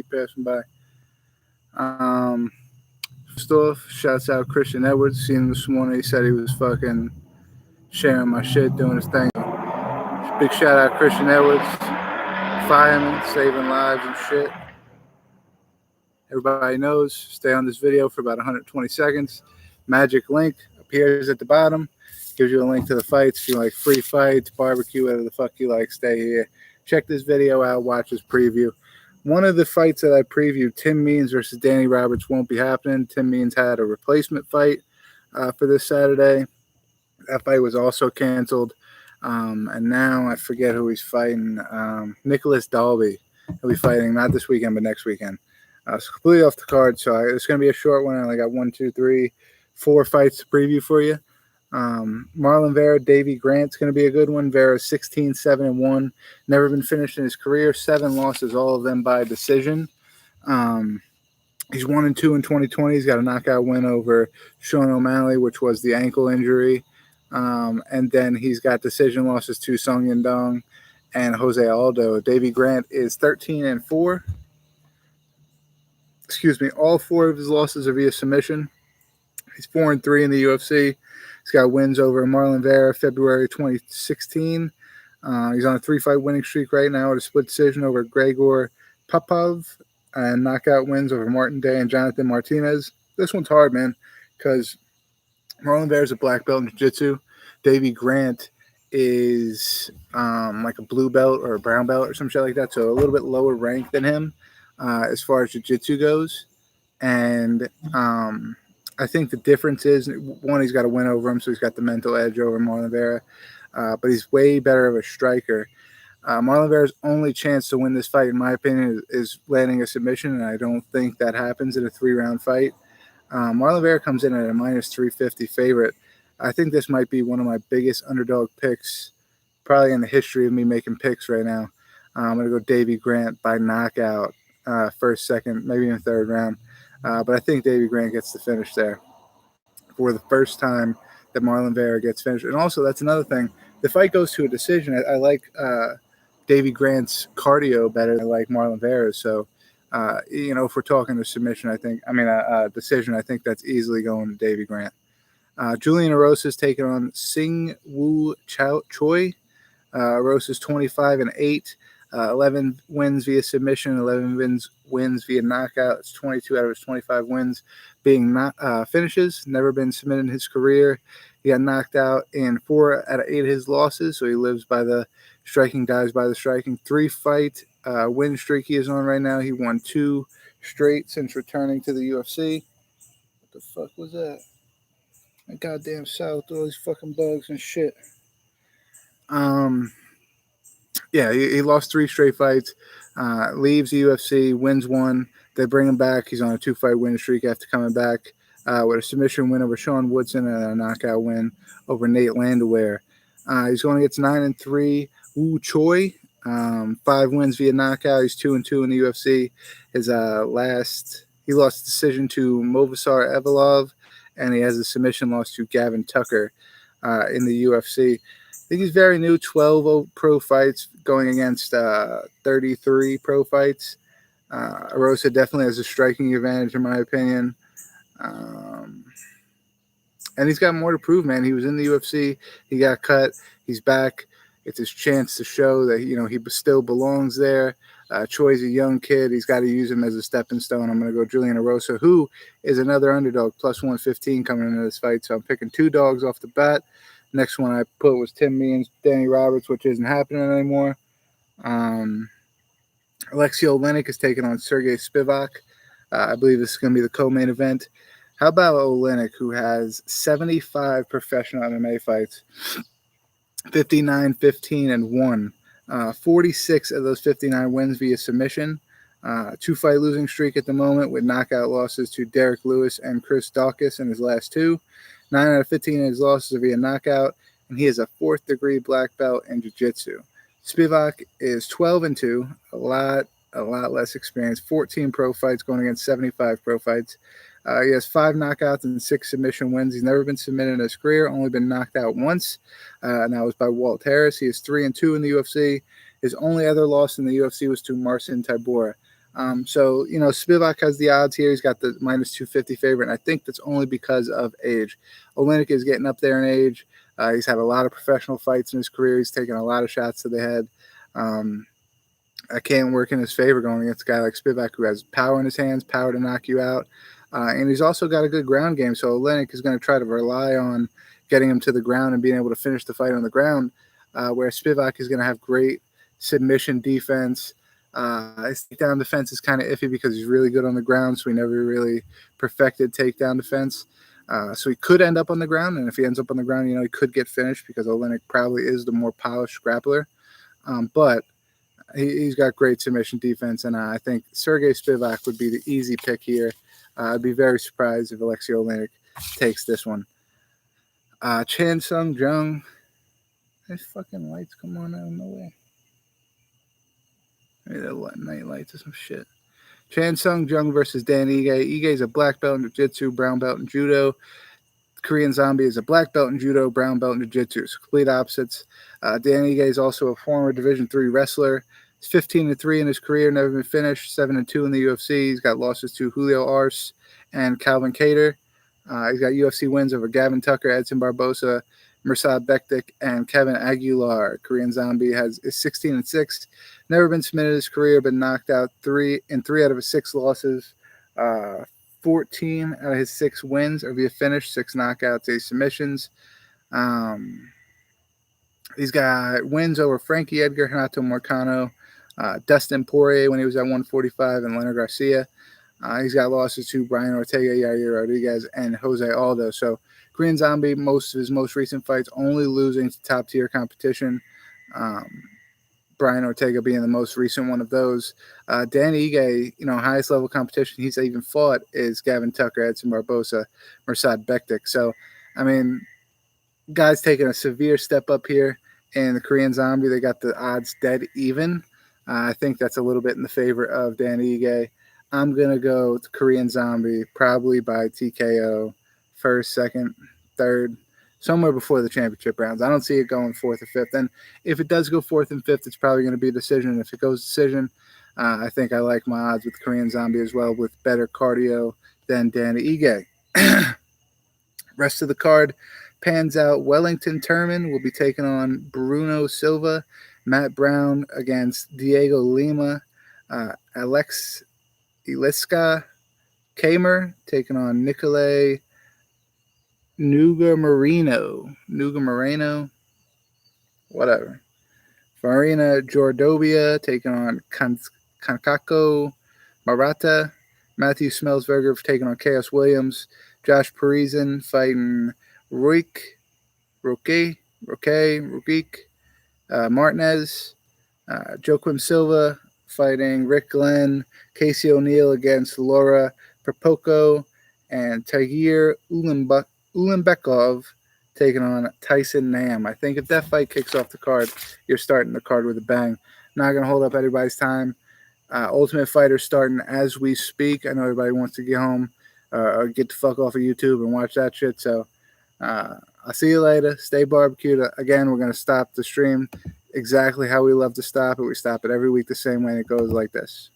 passing by. First off, shouts out Christian Edwards. Seen him this morning. He said he was fucking sharing my shit, doing his thing. Big shout out Christian Edwards, fireman, saving lives and shit. Everybody knows, stay on this video for about 120 seconds. Magic link appears at the bottom. Gives you a link to the fights. If you like free fights, barbecue, whatever the fuck you like, stay here. Check this video out. Watch this preview. One of the fights that I previewed, Tim Means versus Danny Roberts, won't be happening. Tim Means had a replacement fight for this Saturday. That fight was also canceled. And now I forget who he's fighting. Nicholas Dalby. He'll be fighting not this weekend, but next weekend. So completely off the card. So it's going to be a short one. I only got 1, 2, 3, 4 fights to preview for you. Marlon Vera, Davey Grant's going to be a good one. Vera's 16-7-1. Never been finished in his career. 7 losses, all of them by decision. He's 1-2 in 2020. He's got a knockout win over Sean O'Malley, which was the ankle injury. And then he's got decision losses to Song Yindong and Jose Aldo. Davey Grant is 13-4. Excuse me. All 4 of his losses are via submission. He's 4-3 in the UFC. He's got wins over Marlon Vera, February 2016. He's on a 3-fight winning streak right now with a split decision over Gregor Popov and knockout wins over Martin Day and Jonathan Martinez. This one's hard, man, because Marlon Vera is a black belt in jiu-jitsu. Davey Grant is like a blue belt or a brown belt or some shit like that, so a little bit lower rank than him as far as jiu-jitsu goes. And I think the difference is, one, he's got a win over him, so he's got the mental edge over Marlon Vera, but he's way better of a striker. Marlon Vera's only chance to win this fight, in my opinion, is landing a submission, and I don't think that happens in a 3-round fight. Marlon Vera comes in at a -350 favorite. I think this might be one of my biggest underdog picks, probably in the history of me making picks right now. I'm going to go Davey Grant by knockout, first, second, maybe in the 3rd round. But I think Davey Grant gets the finish there for the first time that Marlon Vera gets finished. And also, that's another thing. The fight goes to a decision. I like Davey Grant's cardio better than I like Marlon Vera's. So, if we're talking a submission, a decision, I think that's easily going to Davey Grant. Julian Erosa is taking on Sing Woo Choi. Erosa's 25-8. 11 wins via submission, 11 wins via knockout. It's 22 out of his 25 wins being finishes. Never been submitted in his career. He got knocked out in 4 out of 8 of his losses, so he lives by the striking, dies by the striking. 3-fight win streak he is on right now. He won 2 straight since returning to the UFC. What the fuck was that? My goddamn South, all these fucking bugs and shit. Yeah, he lost 3 straight fights, leaves the UFC, wins 1. They bring him back. He's on a 2-fight win streak after coming back with a submission win over Sean Woodson and a knockout win over Nate Landwehr. He's going against 9-3 Woo Choi, 5 wins via knockout. He's 2-2 in the UFC. He lost decision to Movsar Evloev, and he has a submission loss to Gavin Tucker in the UFC. I think he's very new, 12 pro fights going against 33 pro fights. Erosa definitely has a striking advantage, in my opinion. And he's got more to prove, man. He was in the UFC. He got cut. He's back. It's his chance to show that, he still belongs there. Choi's a young kid. He's got to use him as a stepping stone. I'm going to go Julian Erosa, who is another underdog, +115 coming into this fight. So I'm picking 2 dogs off the bat. Next one I put was Tim Means, Danny Roberts, which isn't happening anymore. Alexei Olenek is taking on Sergey Spivak. I believe this is going to be the co-main event. How about Olenek, who has 75 professional MMA fights, 59-15-1. 46 of those 59 wins via submission. 2-fight losing streak at the moment with knockout losses to Derek Lewis and Chris Dawkins in his last 2. 9 out of 15 of his losses are via knockout, and he is a 4th-degree black belt in jiu-jitsu. Spivak is 12-2, a lot less experience. 14 pro fights going against 75 pro fights. He has 5 knockouts and 6 submission wins. He's never been submitted in his career, only been knocked out once, and that was by Walt Harris. He is 3-2 in the UFC. His only other loss in the UFC was to Marcin Tybura. So, Spivak has the odds here. He's got the minus 250 favorite, and I think that's only because of age. Oleinik is getting up there in age. He's had a lot of professional fights in his career. He's taken a lot of shots to the head. I can't work in his favor going against a guy like Spivak, who has power in his hands, power to knock you out. And he's also got a good ground game. So Oleinik is going to try to rely on getting him to the ground and being able to finish the fight on the ground, where Spivak is going to have great submission defense. His takedown defense is kind of iffy because he's really good on the ground, so he never really perfected takedown defense. So he could end up on the ground, and if he ends up on the ground, he could get finished because Oleinik probably is the more polished grappler. But he's got great submission defense, and I think Sergey Spivak would be the easy pick here. I'd be very surprised if Alexei Oleinik takes this one. Chan Sung Jung. These fucking lights come on out of the way. Maybe they're night lights or some shit. Chan Sung Jung versus Dan Ige. Ige is a black belt in jiu-jitsu, brown belt in judo. Korean Zombie is a black belt in judo, brown belt in jiu-jitsu. So complete opposites. Dan Ige is also a former Division III wrestler. He's 15-3 in his career, never been finished. 7-2 in the UFC. He's got losses to Julio Arce and Calvin Kattar. He's got UFC wins over Gavin Tucker, Edson Barbosa, Mirsad Bektik, and Kevin Aguilar. Korean Zombie is 16-6. Never been submitted in his career, been knocked out three out of his 6 losses. 14 out of his 6 wins are via finish, 6 knockouts, 8 submissions. He's got wins over Frankie Edgar, Renato Moicano, Dustin Poirier when he was at 145, and Leonard Garcia. He's got losses to Brian Ortega, Yair Rodriguez, and Jose Aldo. So Korean Zombie, most of his most recent fights, only losing to top-tier competition. Brian Ortega being the most recent one of those. Dan Ige, highest level competition he's even fought is Gavin Tucker, Edson Barbosa, Mirsad Bektik. So, guys taking a severe step up here in the Korean Zombie. They got the odds dead even. I think that's a little bit in the favor of Dan Ige. I'm going to go to Korean Zombie probably by TKO, first, second, third, somewhere before the championship rounds. I don't see it going 4th or 5th. And if it does go 4th and 5th, it's probably going to be a decision. If it goes decision, I think I like my odds with Korean Zombie as well, with better cardio than Dan Ige. Rest of the card pans out. Wellington Turman will be taking on Bruno Silva. Matt Brown against Diego Lima. Alex Iliska Kamer taking on Nicolay Nuga Moreno, whatever. Farina Jordobia taking on Kankako Marata. Matthew Smelsberger taking on Chaos Williams. Josh Parisian fighting Roque Martinez. Joaquim Silva fighting Rick Glenn. Casey O'Neill against Laura Perpoco. And Tahir Ulanbekov taking on Tyson Nam. I think if that fight kicks off the card, you're starting the card with a bang. Not going to hold up everybody's time. Ultimate Fighter starting as we speak. I know everybody wants to get home or get the fuck off of YouTube and watch that shit. So I'll see you later. Stay barbecued. Again, we're going to stop the stream exactly how we love to stop it. We stop it every week the same way, and it goes like this.